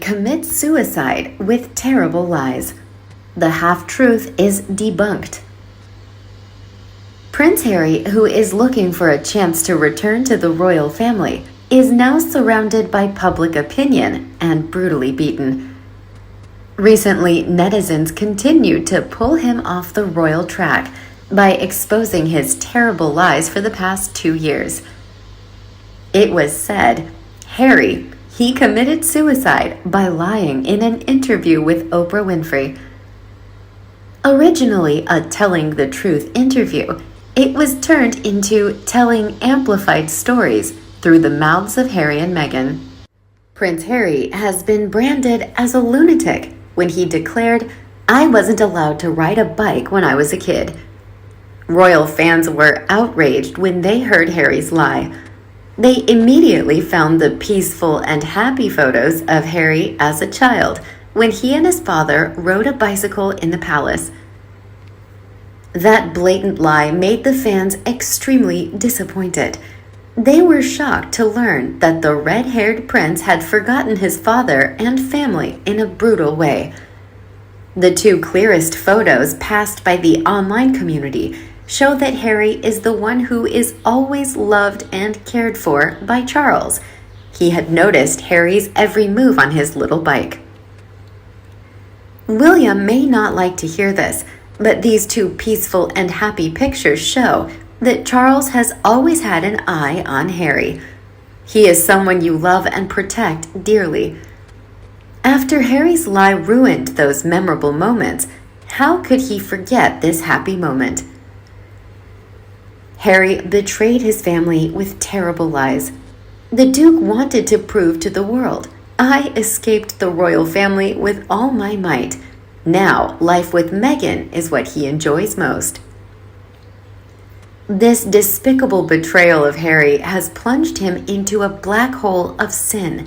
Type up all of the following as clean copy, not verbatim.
commits suicide with terrible lies. The half-truth is debunked. Prince Harry, who is looking for a chance to return to the royal family, is now surrounded by public opinion and brutally beaten. Recently, netizens continued to pull him off the royal track by exposing his terrible lies for the past 2 years. It was said, Harry, he committed suicide by lying in an interview with Oprah Winfrey. Originally a telling the truth interview, it was turned into telling amplified stories through the mouths of Harry and Meghan. Prince Harry has been branded as a lunatic when he declared, "I wasn't allowed to ride a bike when I was a kid." Royal fans were outraged when they heard Harry's lie. They immediately found the peaceful and happy photos of Harry as a child when he and his father rode a bicycle in the palace. That blatant lie made the fans extremely disappointed. They were shocked to learn that the red-haired prince had forgotten his father and family in a brutal way. The 2 clearest photos passed by the online community show that Harry is the one who is always loved and cared for by Charles. He had noticed Harry's every move on his little bike. William may not like to hear this, but these 2 peaceful and happy pictures show that Charles has always had an eye on Harry. He is someone you love and protect dearly. After Harry's lie ruined those memorable moments, how could he forget this happy moment? Harry betrayed his family with terrible lies. The Duke wanted to prove to the world, "I escaped the royal family with all my might. Now, life with Meghan is what he enjoys most." This despicable betrayal of Harry has plunged him into a black hole of sin.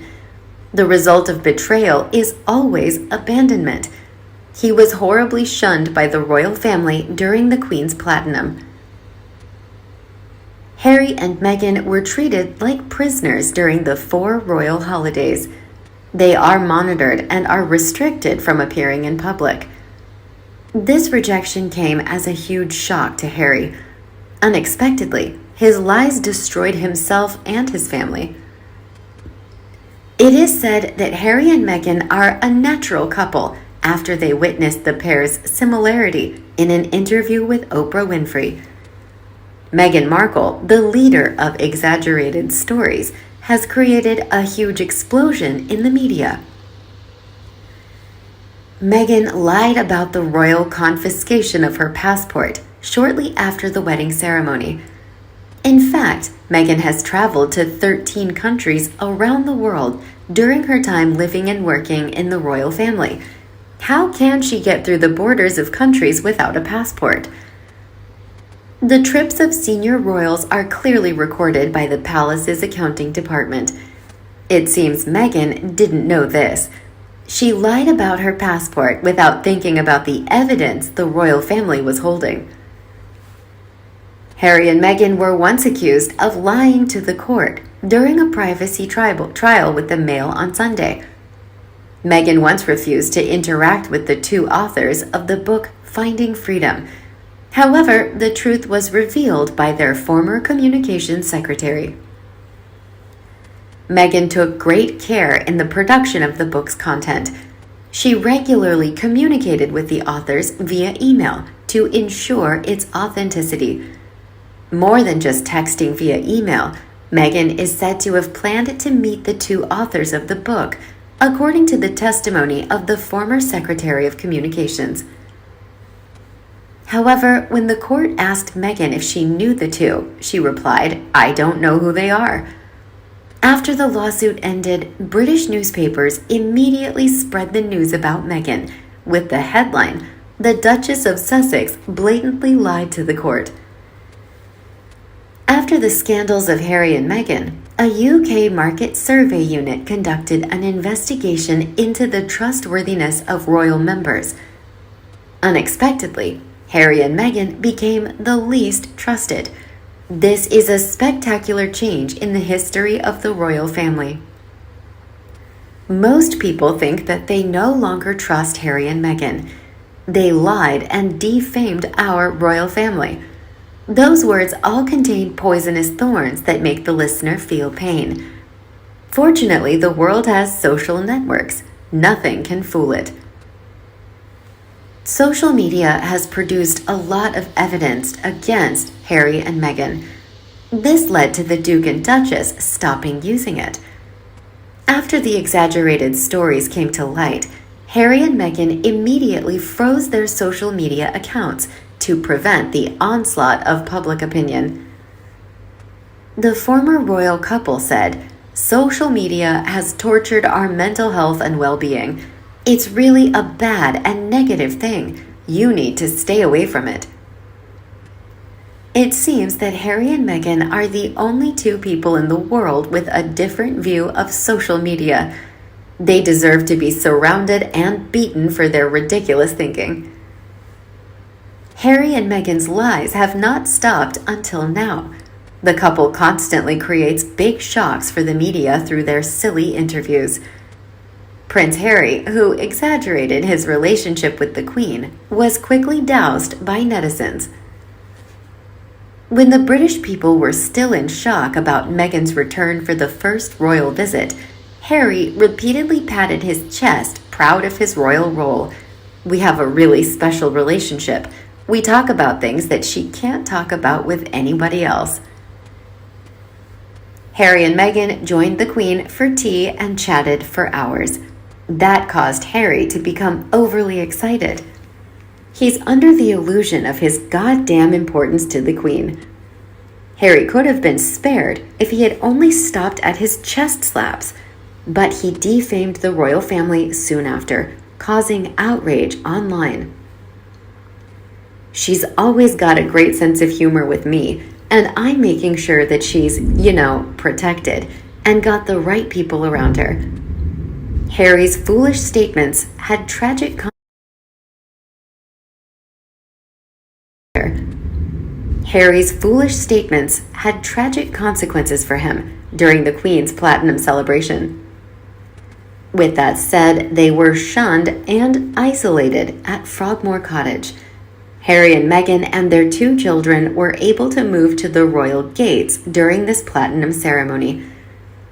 The result of betrayal is always abandonment. He was horribly shunned by the royal family during the Queen's Platinum. Harry and Meghan were treated like prisoners during the 4 royal holidays. They are monitored and are restricted from appearing in public. This rejection came as a huge shock to Harry. Unexpectedly, his lies destroyed himself and his family. It is said that Harry and Meghan are a natural couple after they witnessed the pair's similarity in an interview with Oprah Winfrey. Meghan Markle, the leader of exaggerated stories, has created a huge explosion in the media. Meghan lied about the royal confiscation of her passport shortly after the wedding ceremony. In fact, Meghan has traveled to 13 countries around the world during her time living and working in the royal family. How can she get through the borders of countries without a passport? The trips of senior royals are clearly recorded by the palace's accounting department. It seems Meghan didn't know this. She lied about her passport without thinking about the evidence the royal family was holding. Harry and Meghan were once accused of lying to the court during a privacy trial with the Mail on Sunday. Meghan once refused to interact with the 2 authors of the book Finding Freedom. However, the truth was revealed by their former communications secretary. Meghan took great care in the production of the book's content. She regularly communicated with the authors via email to ensure its authenticity. More than just texting via email, Meghan is said to have planned to meet the 2 authors of the book, according to the testimony of the former Secretary of Communications. However, when the court asked Meghan if she knew the 2, she replied, "I don't know who they are." After the lawsuit ended, British newspapers immediately spread the news about Meghan with the headline, "The Duchess of Sussex blatantly lied to the court." After the scandals of Harry and Meghan, a UK market survey unit conducted an investigation into the trustworthiness of royal members. Unexpectedly, Harry and Meghan became the least trusted. This is a spectacular change in the history of the royal family. Most people think that they no longer trust Harry and Meghan. They lied and defamed our royal family. Those words all contain poisonous thorns that make the listener feel pain. Fortunately, the world has social networks. Nothing can fool it. Social media has produced a lot of evidence against Harry and Meghan. This led to the Duke and Duchess stopping using it. After the exaggerated stories came to light, Harry and Meghan immediately froze their social media accounts to prevent the onslaught of public opinion. The former royal couple said, "Social media has tortured our mental health and well-being. It's really a bad and negative thing. You need to stay away from it." It seems that Harry and Meghan are the only two people in the world with a different view of social media. They deserve to be surrounded and beaten for their ridiculous thinking. Harry and Meghan's lies have not stopped until now. The couple constantly creates big shocks for the media through their silly interviews. Prince Harry, who exaggerated his relationship with the Queen, was quickly doused by netizens. When the British people were still in shock about Meghan's return for the first royal visit, Harry repeatedly patted his chest, proud of his royal role. "We have a really special relationship. We talk about things that she can't talk about with anybody else." Harry and Meghan joined the Queen for tea and chatted for hours. That caused Harry to become overly excited. He's under the illusion of his goddamn importance to the Queen. Harry could have been spared if he had only stopped at his chest slaps, but he defamed the royal family soon after, causing outrage online. "She's always got a great sense of humor with me, and I'm making sure that she's, protected, and got the right people around her." Harry's foolish statements had tragic consequences for him during the Queen's Platinum celebration. With that said, they were shunned and isolated at Frogmore Cottage. Harry and Meghan and their 2 children were able to move to the royal gates during this Platinum ceremony.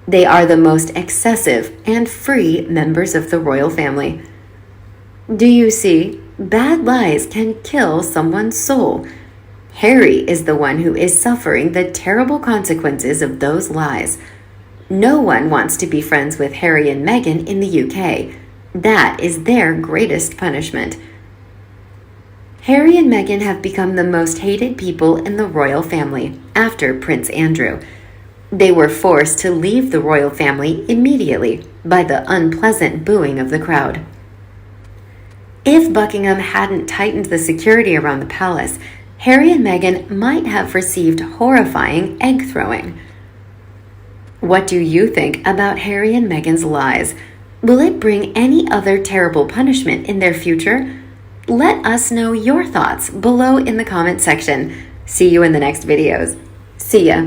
They are the most excessive and free members of the royal family. Do you see? Bad lies can kill someone's soul. Harry is the one who is suffering the terrible consequences of those lies. No one wants to be friends with Harry and Meghan in the UK. That is their greatest punishment. Harry and Meghan have become the most hated people in the royal family after Prince Andrew. They were forced to leave the royal family immediately by the unpleasant booing of the crowd. If Buckingham hadn't tightened the security around the palace, Harry and Meghan might have received horrifying egg throwing. What do you think about Harry and Meghan's lies? Will it bring any other terrible punishment in their future? Let us know your thoughts below in the comment section. See you in the next videos. See ya.